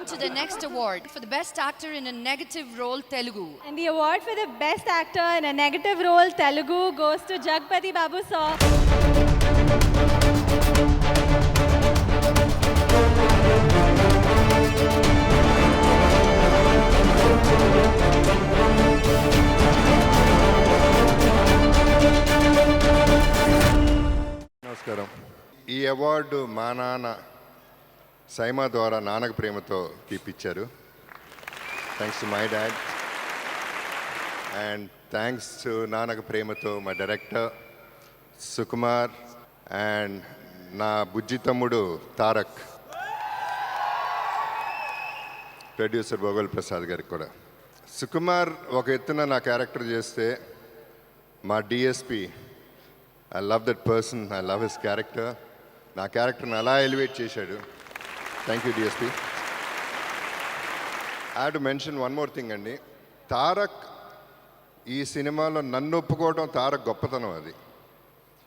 on to the next award for the best actor in a negative role Telugu. And the award for the best actor in a negative role Telugu goes to Jagpati Babu sir. నమస్కారం. ఈ award మా నాన్న సైమా ద్వారా నాన్నకు ప్రేమతో ఇప్పించారు. Thanks to my dad and thanks to Nannaku Prematho మా director Sukumar and నా బుజ్జి తమ్ముడు Tarak, producer భోగల్ Prasad గారికి కూడా. సుకుమార్ ఒక ఎత్తున నా క్యారెక్టర్ చేస్తే మా DSP, I love that person, I love his character. నా క్యారెక్టర్ని అలా ఎలివేట్ చేశాడు. Thank you DSP. I have to mention one more thing అండి. తారక్ ఈ సినిమాలో నన్ను ఒప్పుకోవడం తారక్ గొప్పతనం అది.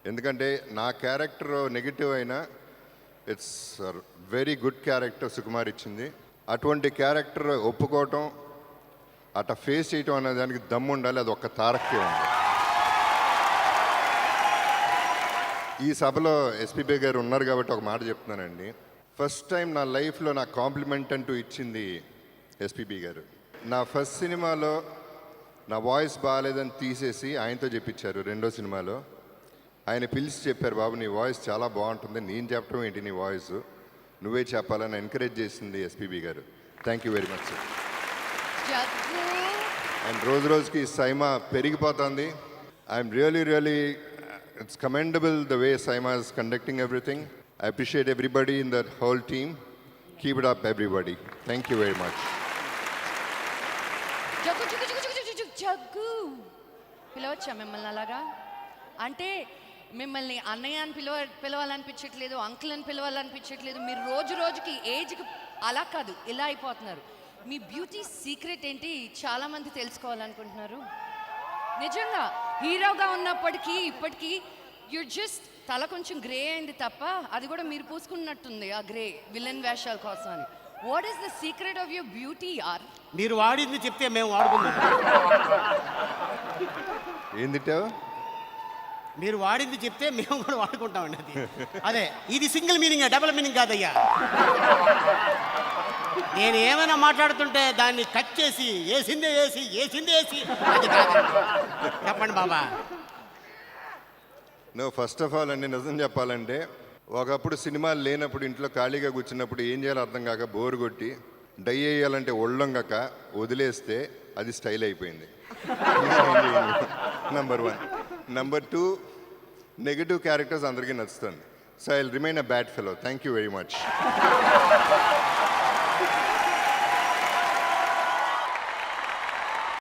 ఎందుకంటే నా క్యారెక్టర్ నెగిటివ్ అయినా it's very good character Sukumar ఇచ్చింది. అటువంటి క్యారెక్టర్ ఒప్పుకోవటం, అట్లా ఫేస్ చేయటం అనే దానికి దమ్ము ఉండాలి. అది ఒక్క తారక్కే ఉంది. ఈ సభలో ఎస్పీబీ గారు ఉన్నారు కాబట్టి ఒక మాట చెప్తున్నానండి. ఫస్ట్ టైం నా లైఫ్లో నాకు కాంప్లిమెంట్ అంటూ ఇచ్చింది ఎస్పీబీ గారు. నా ఫస్ట్ సినిమాలో నా వాయిస్ బాగాలేదని తీసేసి ఆయనతో చెప్పించారు. రెండో సినిమాలో ఆయన పిలిచి చెప్పారు, బాబు నీ వాయిస్ చాలా బాగుంటుంది, నేను చెప్పడం ఏంటి, నీ వాయిస్ నువ్వే చెప్పాలని ఎంకరేజ్ చేసింది ఎస్పీబీ గారు. Thank you very much sir. And రోజు రోజుకి సైమా పెరిగిపోతుంది. I'm really it's commendable the way Saima is conducting everything. I appreciate everybody in that whole team. Keep it up everybody. Thank you very much. Jaggu పిలవచ్చా మిమ్మల్ని అలాగా? అంటే మిమ్మల్ని అన్నయ్య అని పిలవాలనిపించట్లేదు, అంకుల్ అని పిలవాలనిపించట్లేదు. మీరు రోజు రోజుకి ఏజ్కి అలా కాదు, ఇలా అయిపోతున్నారు. మీ బ్యూటీ సీక్రెట్ ఏంటి చాలామంది తెలుసుకోవాలనుకుంటున్నారు. నిజంగా హీరోగా ఉన్నప్పటికీ ఇప్పటికీ యూర్ జస్ట్ తల కొంచెం గ్రే అయింది తప్ప, అది కూడా మీరు పూసుకున్నట్టుంది ఆ గ్రే విలన్ వేషాల కోసం అని. What is the secret of your beauty యార్? మీరు వాడింది చెప్తే మేము వాడుకుందాం. ఏందిటావు? మీరు వాడింది చెప్తే మేము కూడా వాడుకుంటామండి. అది అదే, ఇది సింగిల్ మీనింగ్, డబుల్ మీనింగ్ కాదయ్యా. నేను ఏమైనా మాట్లాడుతుంటే దాన్ని కట్ చేసి వేసిందే వేసి అది కాదు. చెప్పండి బాబా. నువ్వు ఫస్ట్ ఆఫ్ ఆల్ అండి, నిజం చెప్పాలంటే ఒకప్పుడు సినిమాలు లేనప్పుడు ఇంట్లో ఖాళీగా కూర్చున్నప్పుడు ఏం చేయాలో అర్థం కాక బోరు కొట్టి డై వేయాలంటే ఒళ్ళొంగక వదిలేస్తే అది స్టైల్ అయిపోయింది. నంబర్ 1. నంబర్ 2, నెగటివ్ క్యారెక్టర్స్ అందరికీ నచ్చుతుంది. So I will remain a bad fellow. Thank you very much.